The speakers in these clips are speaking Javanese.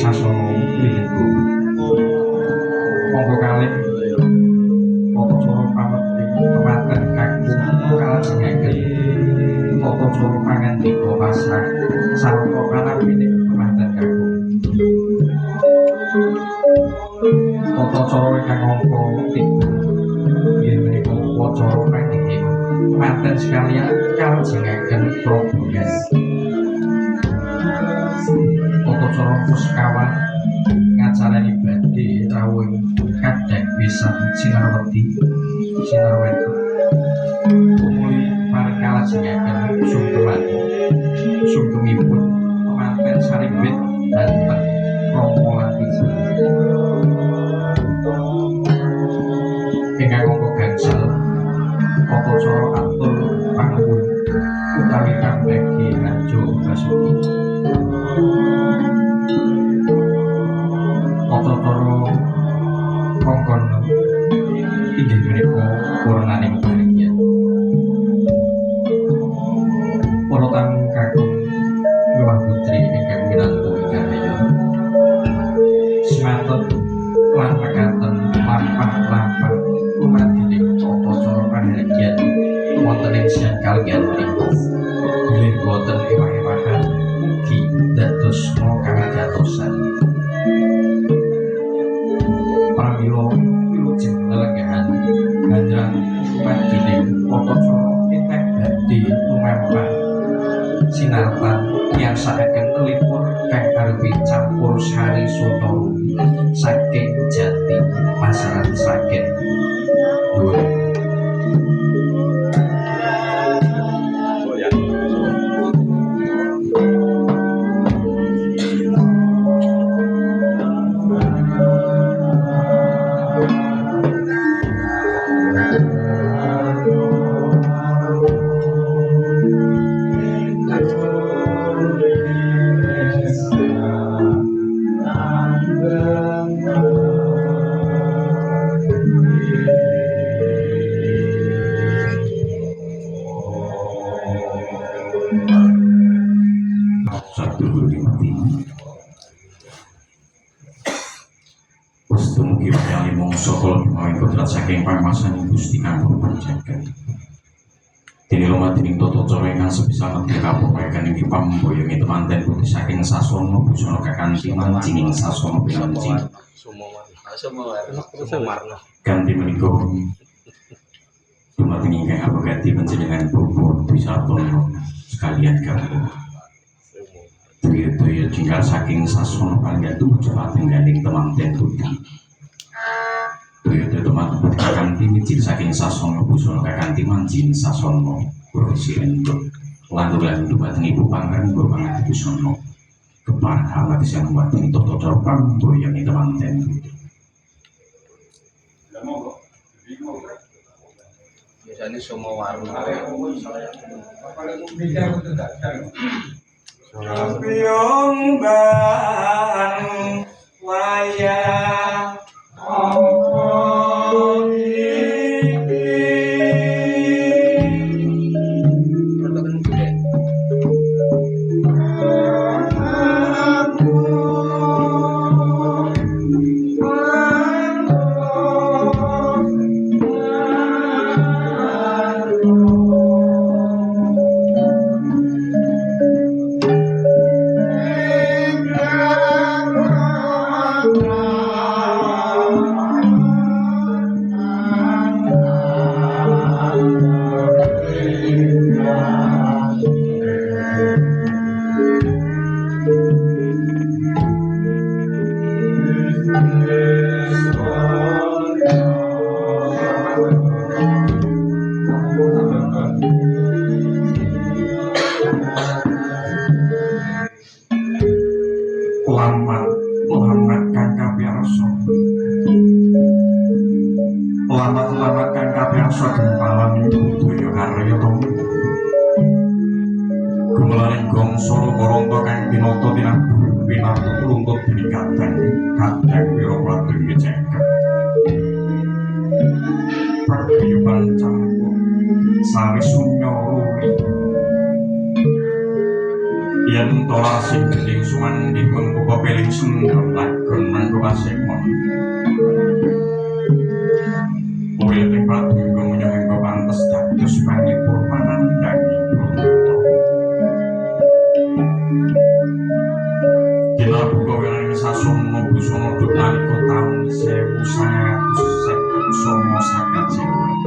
Sasono cara pangandika pasrah sarta panarpine kemanten kakung. Tata cara ingkang angka 3 inggih menika upacara panginging manten sekalian kalajengaken probogan. Tata cara puskawan ngacarani badhe rawuh kadang pisan sinarwedi sinarwedi umuli marang kalajengaken sungkemipun pemanten sarimbit dhateng Rama lan Ibu ingkang angka gangsal tata cara atur panuwun utawi kambagi raja Basuki. Tata cara kongkon inggih menika purnaning bahagia. Para tamu kakung miwah putri ingkang winantu ingkang rahayu. Semanten lan mekaten lampah-lampah kumadining tata cara bahagia wonten ing siang kaliyan menika. Bilih boten ewah-ewahan mugi dados kawigatosan. Pramila wilujeng lelenggahan ganjaran kumadining tata cara ingkang badhe lumampah sinartan nyasakaken telipur kang arepe campur sari soto saking jati masaran saking dhuwur. Mugi wayang mangsa kula menawi kodrat saking pangmasaning Gusti kanggo panjenengan. Dene lumadining tata cara ingkang sebisa nedhi kapawayaken inggih pamboyongi temanten putih saking sasana busana kakanthi mancing sasana pinanci. Ganti menika dumateng ingkang abagati panjenengan Bapak Wisatono sekalian kagem Daya jingkar saking sasana panggatu jepateng ganding temanten putih. Daya temanten putih kakanthi micil saking sasana busana kakanthi mancing sasana kursi entuk landulan dumateng ibu panganggo pangati busana keparang ati sing dumateng tata cara pamboyongi temanten putih. Biasanya semua warna Piung bang wayang busana duk nalika taun 1959 sakajeroan.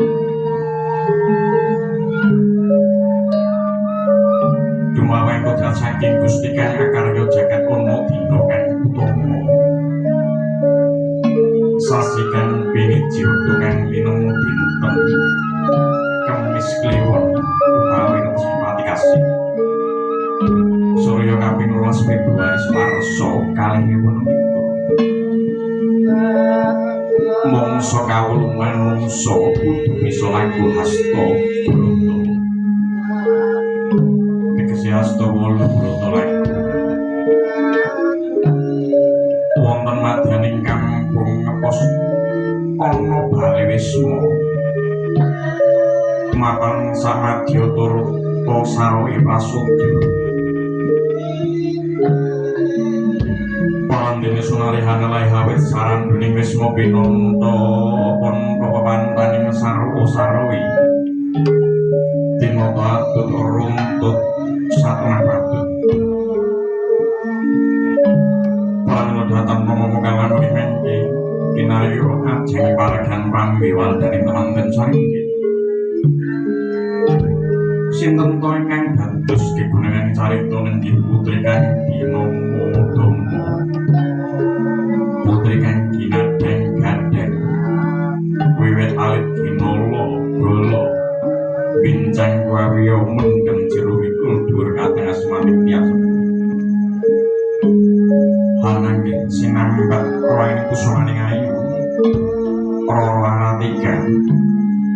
Dumawa kodrat saking Gusti Kang akarya jagat ana dina kang utama. Sasi kang piniji wektu kang linemu dinten Kamis Kliwon utawi Pati Kasih. Surya kaping 12 Februari Warsa 2021. Mangsa kawulungan mangsa kudu bisa lagu hasta brata. Tegese hasta wolu brata lagu. Wonten madyaning kampung ngepos ana bale wisma. Matang samadya turta saroe prasaja. Pandene sunarihana lae hawit saranduning wisma pinanta pon pepantaning sarowi. Dina patut runtut satengah patut. Dhateng nomo kawan mengki kinaryo ajeng paragan pambiwal dari temanten saringgi. Sinten to ingkang dados kegunaan carita nenggih putri kang dinomo Domo. Putri kang ginadeng gadeng. Wiwit alit ginolo golo. Bincang wawiyo mendem jero mikul dhuwur kateng asmaning tiyang Hananging sinambat raine kusamaning ayu Raratika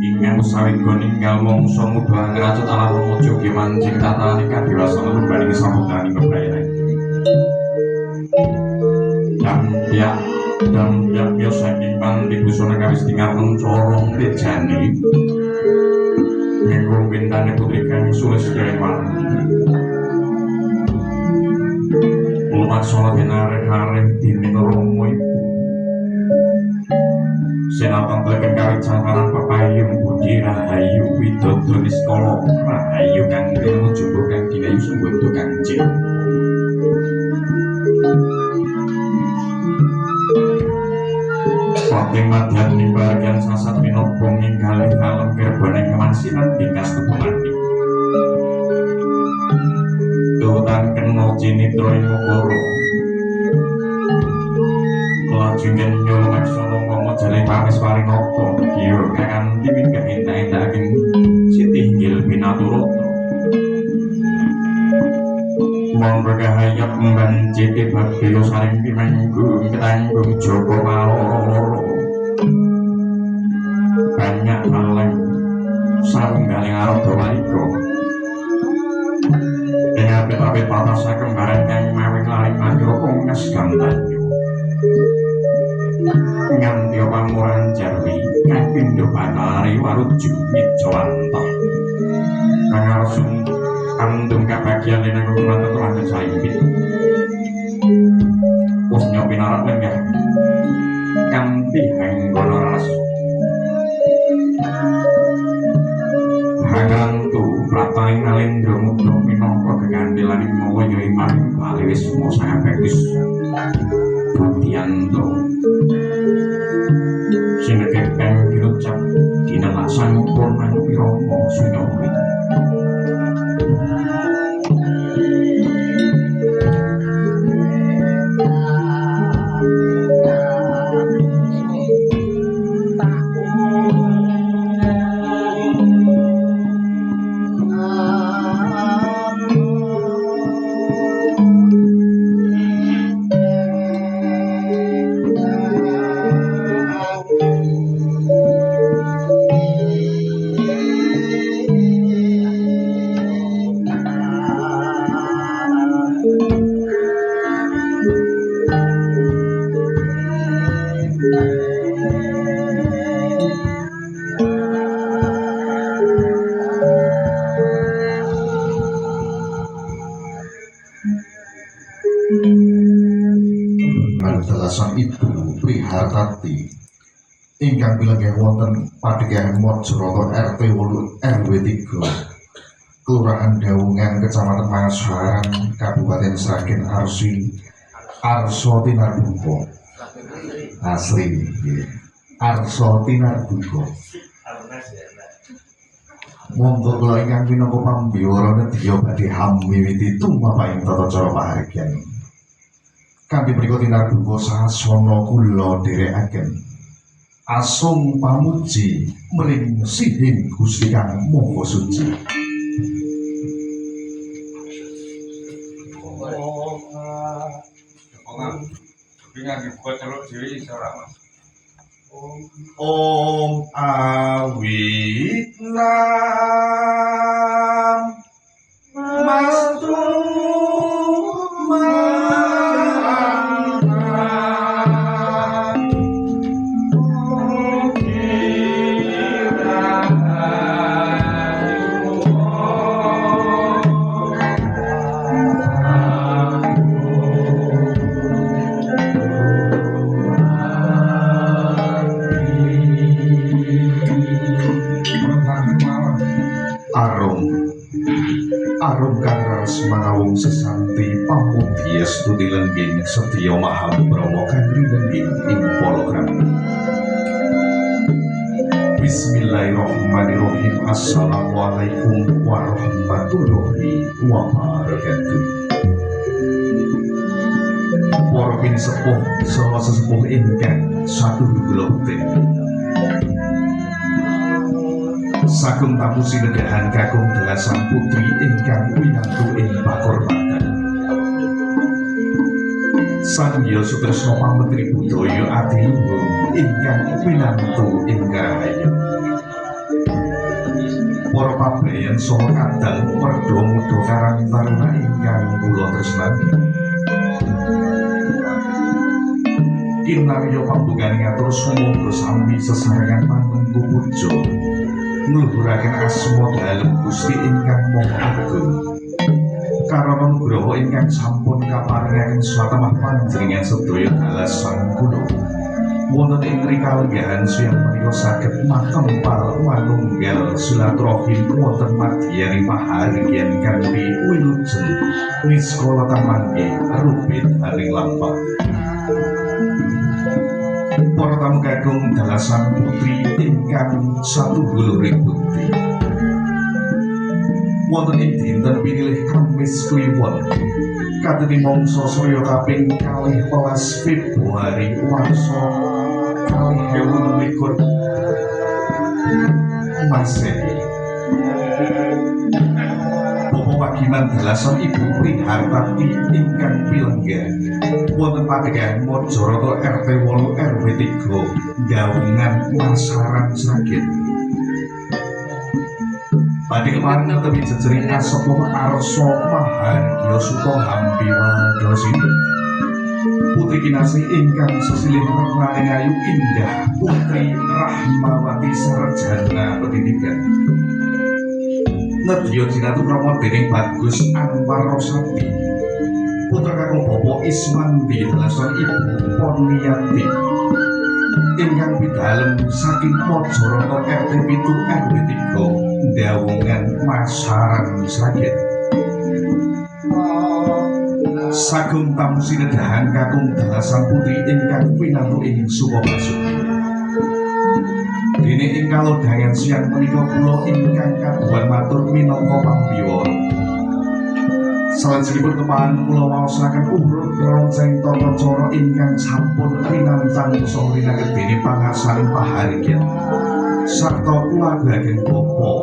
ingkang sawiga ninggal mangsa muda ngracut alam mojo ge mancing tatane kadewasa lumbaning samudra bebrayan. Dan ya saking pandi busana kawis tingal mencorong bejane nggo bintane putri kang sules dewan. Maksana denare-hare dini romo ibu senatan teleken kawit cangkaran papayung budi rahayu widodo niskolo rahayu kang ilmu jumbo kang dinayu sumbutu kang jil Pating madyan ning bagian sasat minobong ing galih alam kerbaning kemansinan tingkas tepumati Tutan kena cinitra ing mokoro Lajungen nyul maksana ngomong jale pamis parinata kiyo kanthi mingkah endah-endahaken siti inggil pinaturata Monggo kahayap mbanciti babila saring pimenggung ketanggung jaba maloro banyak maleng sawunggaling arada walika apit-apit patasa kembaran kang mawi laring manira konges gantanyo nganti pamuran jarwi kang pindho batari waruju mijawantah kang arsung andung kabagyan ing ngurungan tetulangan saimpit wis nyopi narak lenggah kanthi hanggono ras hangantu prataning nalendra mudha minangka gegantilaning mawa ya imam bali wis sangat bagus Budianto sinegek kang diucap dinelak sampun manpi rama sunyawi Sang Ibu Prihartati ingkang bilengih wonten Padegahan Mojoroto RT 8 RW 3 Kelurahan Dawungan Kecamatan Mangasaran Kabupaten Sragen Arso Tinarbuka asri nggih. Arsa tinarbuka. Monggo kula ingkang minangka pambiwara nedya badhe hamiwiti tumapaing tata cara pahargyan. Kanthi mriku tinarbuka sasana kula dherekaken. Asung pamuji mring Sihing Gusti Kang Maha Suci. Om awit nam mastu arum kang raras mangawung sesanti pamudya studi lengging setya mahabrama kang rinengging ing palakrami. Bismillahirrahmanirrahim. Assalamualaikum warahmatullahi wabarakatuh. Para pinsepuh saha sesepuh ingkang sadulur bekti, sagung tamu sinedahan kakung delasan putri ingkang winantu ing pakurmatan. Sangya Sutresna Pamentri Budaya Adiluhung ingkang winantu ing Rahayu. Para pabeyan saha kadang werda muda karang taruna ingkang kula tresnani. Kinarya pambugan ngatur sumangga sami sesarengan manunggu puja ngluhuraken asma dalem Gusti ingkang Maha Agung. Karana nugraha ingkang sampun kaparingaken satemah panjenengan sedaya dalasan kula. Wonten ing rikalenggahan siyang menika saged matempal manunggal silaturahim wonten madyaning pahargyan kanthi wilujeng niskala tamangke rupit haring lampah. Para tamu kakung dalasan putri ingkang satunggaling bukti. Wonten ing dinten pinilih Kamis kliwon kadene mangsa saya kaping 12 Februari warsa 2021 Masehi. Bapak Wagiman dalasan Ibu Prihartati ingkang pilengga wonten padegahan Mojarata RT 8 RW 3 Gawungan Masaran Sragen. Badhe kemarin netepi jejering asepuh Arsa Mahargya Suta Hampiwadosini. Putri kinasih ingkang sesilih raning ayu indah Putri Rahmawati Sarjana Pendidikan. Nedya jinatu krama dening Bagus Anwar Rosati. Putra kakung Bapak Ismandi dalasan Ibu Poniati ingkang pidalem saking Mojarata RT 7 RW 3 Dawungan Masaran Sragen. Sagung tamu sinedahan kakung dalasan putri ingkang winantu ing Sukabasuki. Dene ing kalodhangan siang menika kula ingkang kagungan matur minangka pambiwara. Salajengipun kepahan kula waosaken urut ronceng tata cara ingkang sampun rinantang saha rinaket dening pangarsaning pahargyan sarta kulawarganing Bapak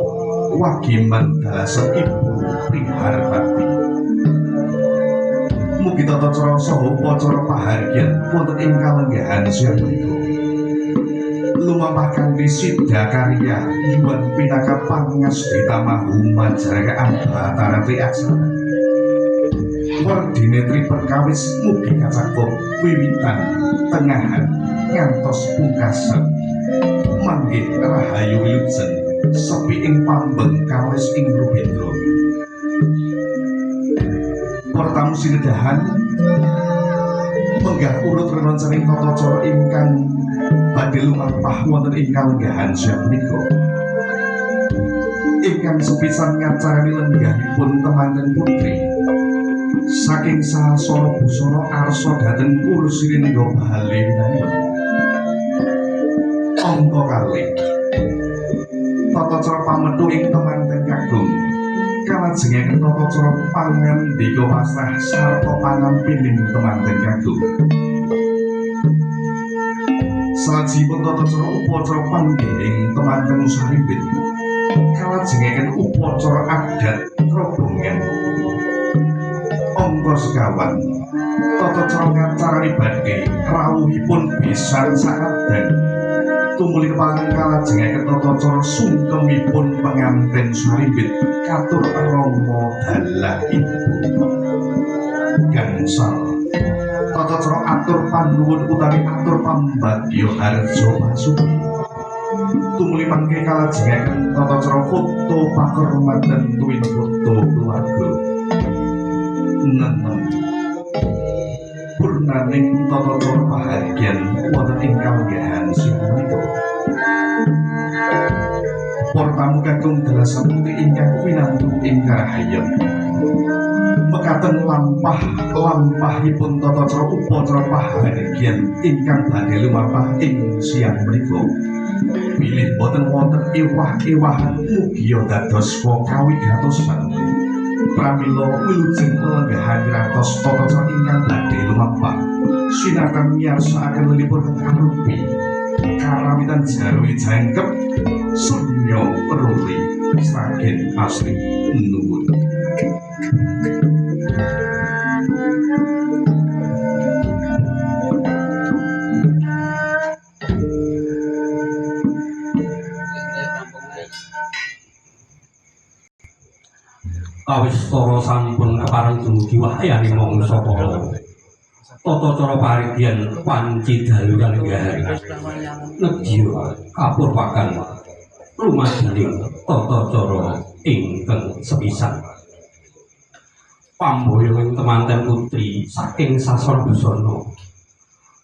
Wagiman dalasan Ibu Prihartati. Mugi tata cara saha upacara pahargyan wonten ing kalenggahan siang menika lumampah kanthi sidha karya Yuwan Pinaka Pangasdita Mahu Majaraka Ambatarati Aksara. Werdine tri perkawis mugi kacakup wiwitan, tengahan, ngantos pungkasan. Manggih rahayu wilujeng sepi ing pambeng kawis ing Rubendra. Para tamu sinedahan menggah urut rencaning tata cara ingkang badhe lumampah wonten ing kalenggahan siang menika. Ingkang sepisan ngacarani lenggahipun temanten putri saking sasana busana arsa dhateng kursi ringga bali winanipun. Angka kalih tata cara pametu ing temanten kagung kalajengaken tata cara pangandika pasrah sarta panampining temanten kagung. Salajengipun tata cara upacara panggihing temanten sarimbit kalajengaken upacara adat krobongan. Angka sekawan tata cara ngacarani badhe rawuhipun pisan sakadang tumuli paling kalajengaken tata cara sungkemipun penganten sarimbit katur rama dalah ibu gangsal tata cara atur panuwun utawi atur pambagya harja pasuki tumuli mangke kalajengaken tata cara foto pakurmatan tuwin foto keluarga nenem purnaning tata cara pahargyan wonten ing kalenggahan sipunika. Para tamu kakung dalasan putih ingkang winantu ing karahayon mekaten lampahipun tata cara upacara pahargyan ingkang badhe lumampah ing siang menika bilih boten wonten ewah-ewahan mugia dados kawigatosan pramila wilujeng lelenggahan ratos tata cara ingkang badhe lumampah sinartan miyarsakaken lelipun karupi karawitan jarwi jangkep surya peruli saking asli nuwun. Kawistara sampun kepareng dumugi wahyane mangsa kala. Tata cara parigyan wanci dalu kalenggahan. Nedya kapurwakan rumajaning tata cara ingkang sepisan. Pamboyong temanten putri saking sasana busana.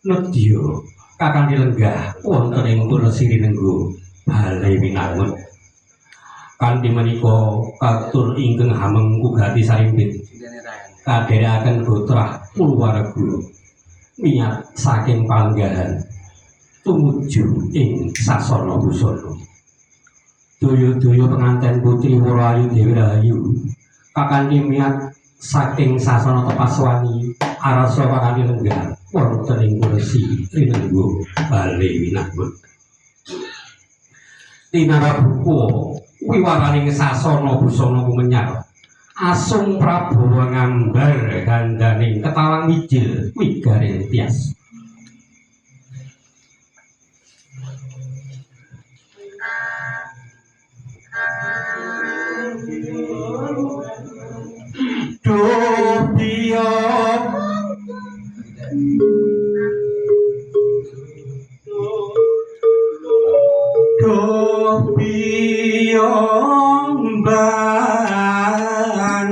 Nedya kakang dilenggah wonten ing Puresiri Nenggo Bale Winangun. Kanthi menika katur ingkang hameng kugati sarimbit kadherekaken gotrah kulawarga miyat saking palenggahan tumuju ing sasana busana. Daya-daya penganten putri Warayu Dewi Rahayu kakanthi miyat saking sasana Tepaswani arasa kakanthi lenggah wonten ing Puresiri Nenggo Bale Winangun. Tinarabuka wiwaraning sasana busana kumenyar asung Prabawa ngambar gandaning ketawang wijil wigaring tias. Dupiya ban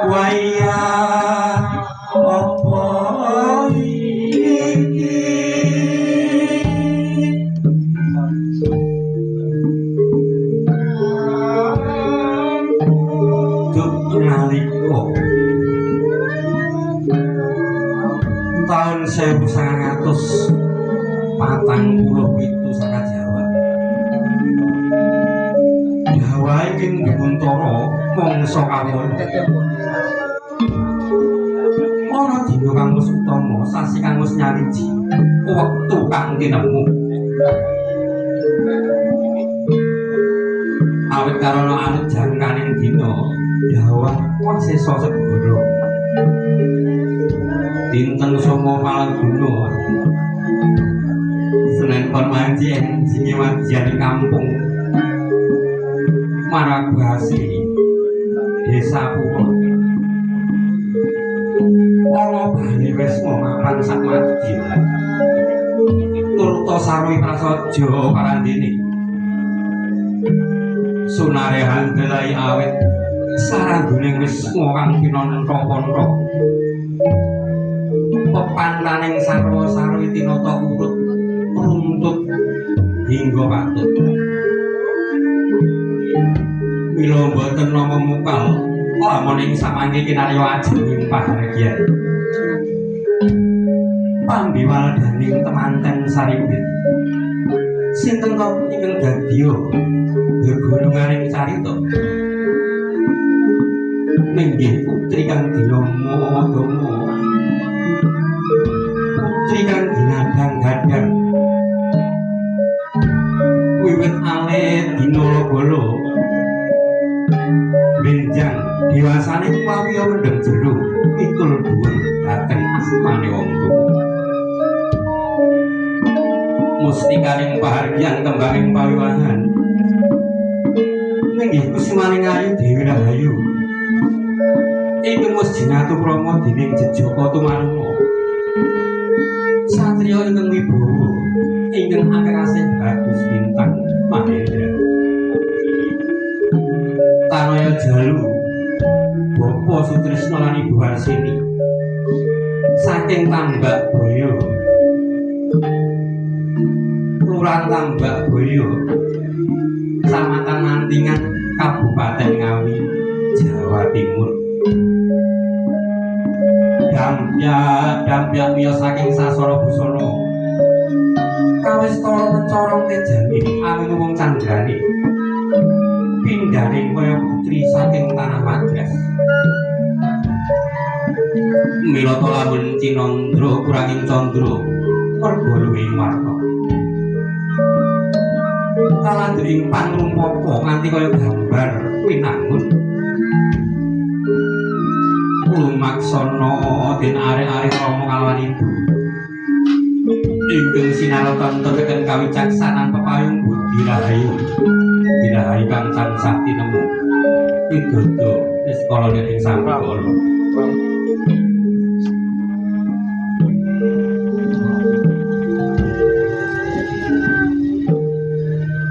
waya apa iki duk nalika taun 1947 saka Jawa. Jawa ing Guntara mangsa kawon. Ana dina kang wis utama, sasi kang wis nyawiji, wektu kang tinemu. Awit karana anut jangkaning dina, Jawa wasesa segara. Dinten Soma Palaguna Senen Pon Manci enjinge wadyan kampung Maragasi Desa Pura. Ana bali wis mapan sak madya. Turta sarwi prasaja parandene. Sunare handelai awit saranduning wis ngowang pinantra-pantra. Pepantaning sarwa-sarwi tinata urut runtut hingga patut. Mila boten nama mukal lamun ing samangke kinarya ajeng pahargyan. Pambiwaldaning temanten sarimbit Sinten to ingkang dadya gegurunganing carita? Nenggih putri kang dinama Dama. Putri kang dinadang-gadang. Wiwit alit dina bala benjang diwasane pawiya mendem jero mikul dhuwur dhateng asmane wong tuwa. Mustikaning pahargyan kembanging pawiwahan nenggih kusmaning ayu Dewi Rahayu ingkang wis jinatu krama dening Jejaka Tumaruna. Satriya ingkang wibawa ingkang akasih Bagus Bintang Mahendra. Tanaya Jalu Bapa Sutrisna lan Ibu Warsini saking Tambak Boyo, Kelurahan Tambak Boyo, Kecamatan Mantingan, Kabupaten Ngawi, Jawa Timur. Dampyak miyos saking sasana busana kawis tara mencorong tejane angin wong candrane pindhaning kaya putri saking tanah Madras. Mila to lamun Cinandra kuranging candra merga luwih warna. Talandring panrumpaka nganti kaya gambar winangun. Lumaksana den arek-arek Rama kalawan ibu. Ingkang sinartonteken kawicaksanan pepayung Budi Rahayu. Dirahayu kang tansah tinemu. Widodo wis kala ing sampikala.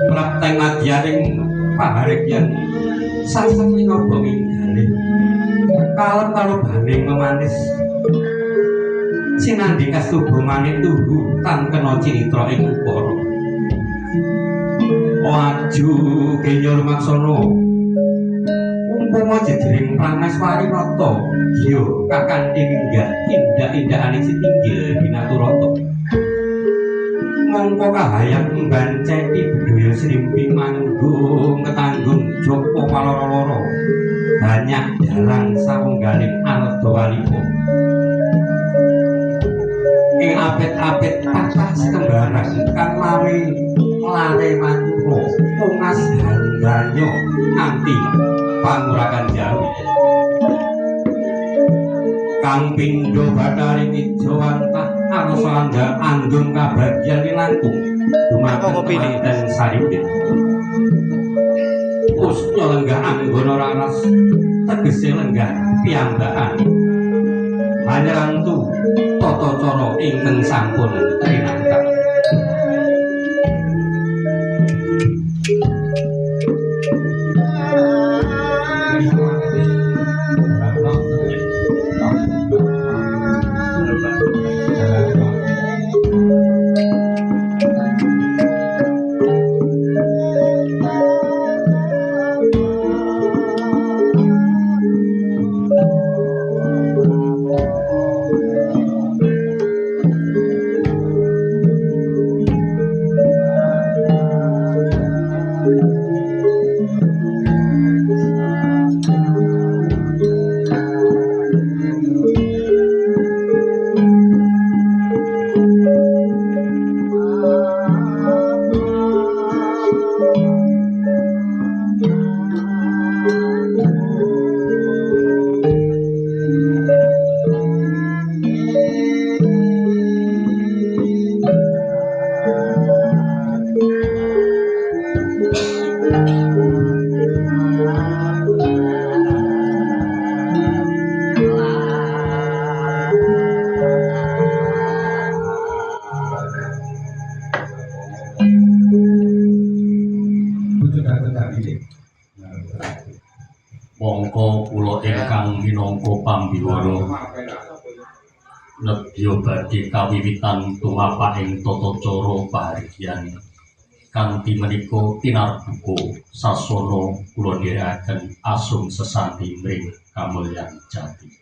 Prapteng madyaning pahargyan sasatringa benging galih. Kalem karo baning memanis sinandhi kastuba manik tuhu tan kena cinitra ing ukara. Waju kenya lumaksana umpama jedring prameswari rata ya kakanthi minggah indak-indakane sitinggil binaturata. Mongko kahayang mbanceti budaya Srimpi manggung ketanggung Japa paloro-loro banyak dalang sawunggaling Ardhawalipa. Ing apit-apit patah sekembaran kang lari lare mantura pungas handanya anti pangurakan Jawi. Kang pindho bathari wijawantah arsa andung kabagyan langkung dumateng manten saripit. Usnya lenggah anggana raras tegese lenggah piyambakan. Hanyarantu tata cara ingkang sampun trinangkap. Mongko kula ingkang minangka pambiwara nedya badhe kawiwitan tumapak ing tata cara pahargyan kanthi menika tinarbuka sasana kula nderekaken asung sesanti mring kamulyan jati.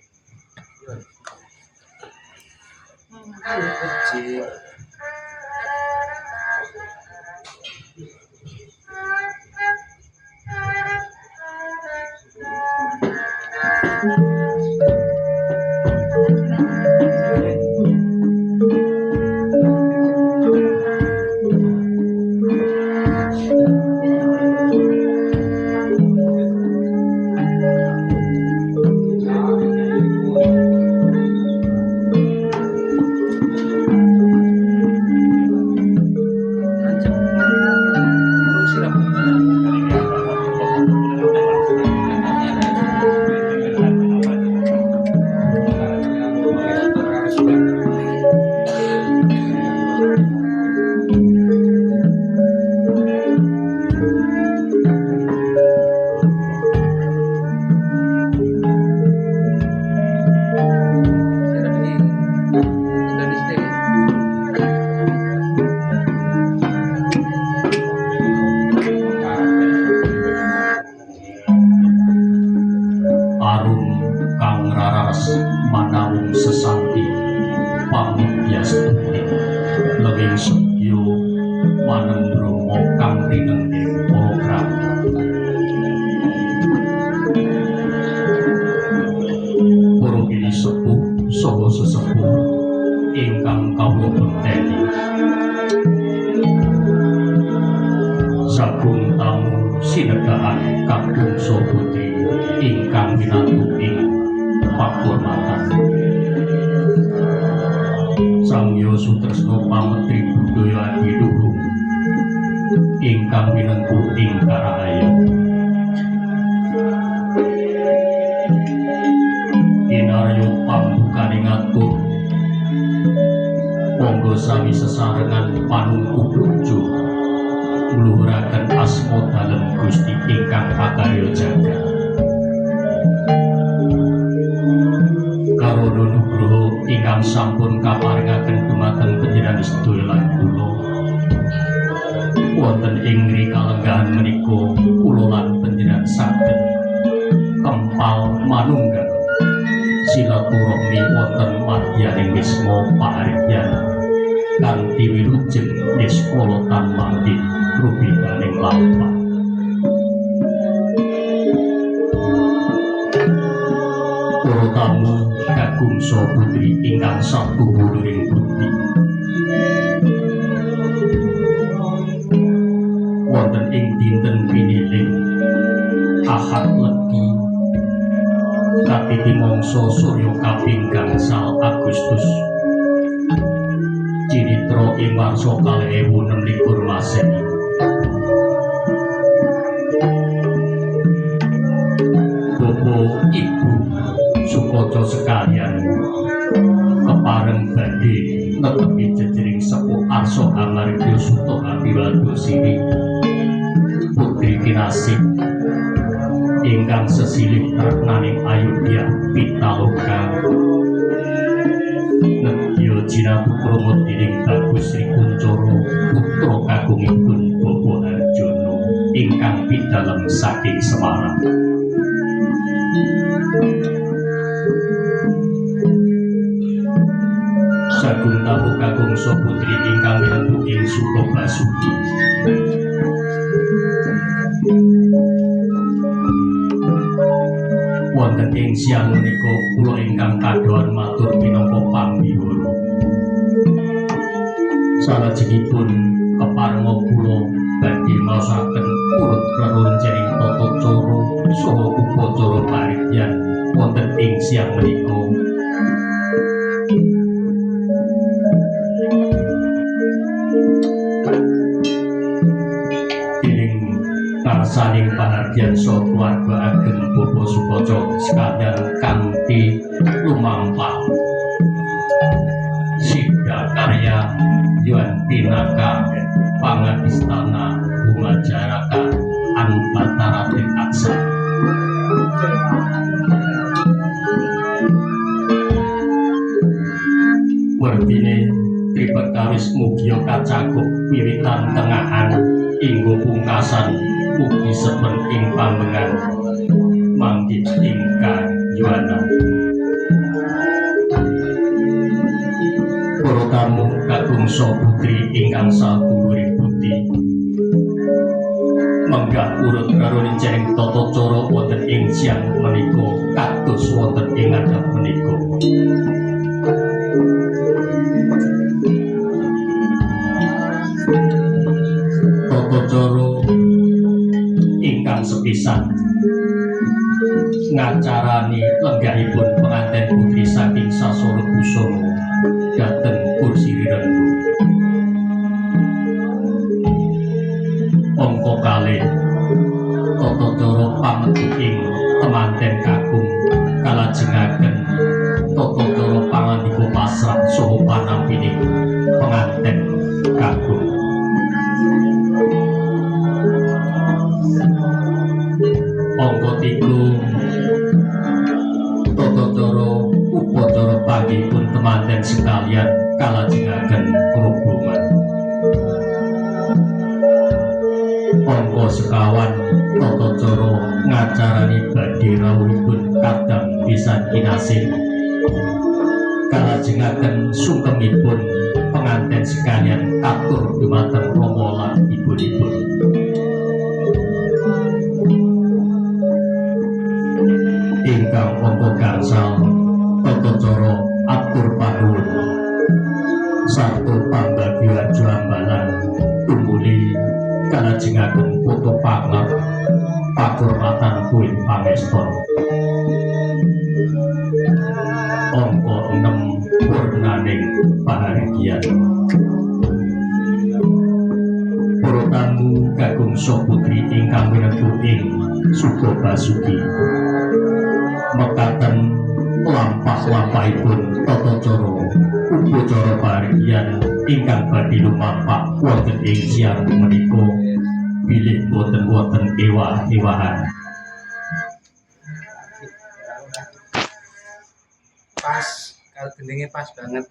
rinengging program para bini sepuh saha sesepuh ingkang kawula benteni sagung tamu sinedahan kakung putri ingkang winantu ing pakurmatan Samya Sutresna Pametri Budaya Adiluhung ingkang winentu ing Karahayu Inaryo pambukaning atur monggo sami sesarengan panungku bojo ngluhuraken asma dalem Gusti ingkang pakarya jagat karo nugroho ingkang sampun kaparingaken dumateng panjenengan sedaya lan kula wonten ing kalenggahan menika kula lan panjenengan saged kempal manunggal silaturahmi wonten madyaning wisma pahargyan kanthi wilujeng niskala tan mangkin rubidaning lampah para tamu kakung putri ingkang satuhuluring budi wonten ing dinten piniling Ahad Legi katiti mangsa Surya kaping gangsal Agustus Cinitra ing warsa 2026 Masehi Bapak Ibu Sukoco sekalian kepareng badhe netepi jejering sepuh arsa Amartya Suta Abiwadosiri putri kinasih ingkang sesilih tresnaning Ayodhya Pitaloka nedya jinatukrama dening Bagus Sri Kuncoro putra kagungipun Bapak Harjono ingkang pidalem saking Semarang sagung tamu kakung putri ingkang winentu ing Sukabasuki wonten ing siang menika kula ingkang kadhawan matur minangka pambiwara salajengipun keparenga kula badhe maosaken urut rerencening tata cara saha upacara parigyan wonten ing siang menika saling pahargyan saha keluarga ageng Bapak Sukoco sekalian kanthi lumampah Sida Karya Yuan Pinaka Pangadistana Bumajaraka Anbatara Trikaksa werdine tripekawis mugia kacakup wiwitan tengahan inggo pungkasan ugi sepen ing pambengan manggih ingkang yuwana para tamu kakung putri ingkang sadhuwuring budi menggah urut rerencening tata cara wonten ing siang menika kados wonten ing ngadhep menika tata cara ingkang sepisan ngacarani lenggahipun penganten putri saking Sasoro Busana dhateng kursi rirenggo angka kalih tata cara pametu ing temanten kakung kalajengaken tata cara pangandika pasrah saha panampining penganten kakung angka 3 tata cara upacara panggihipun temanten sekalian kalajengaken kerubungan angka 1 tata cara ngacarani badhe rawuhipun kadang pisan kinasih kalajengaken sungkemipun penganten sekalian katur dumateng rama lan ibunipun cara atur panuwun sarta pambagya jambalan tumuli kalajengaken foto pangar pakurmatan tuwin pangeston angka 6 warnaning pahargyan. Para tamu kakung putri ingkang winentu ing Suko Basuki mekaten lampah-lampahipun tata cara upacara pahargyan ingkang badhe lumampah wonten ing siang menika bilih boten wonten ewah-ewahan. Pas, kalau gendengnya pas banget.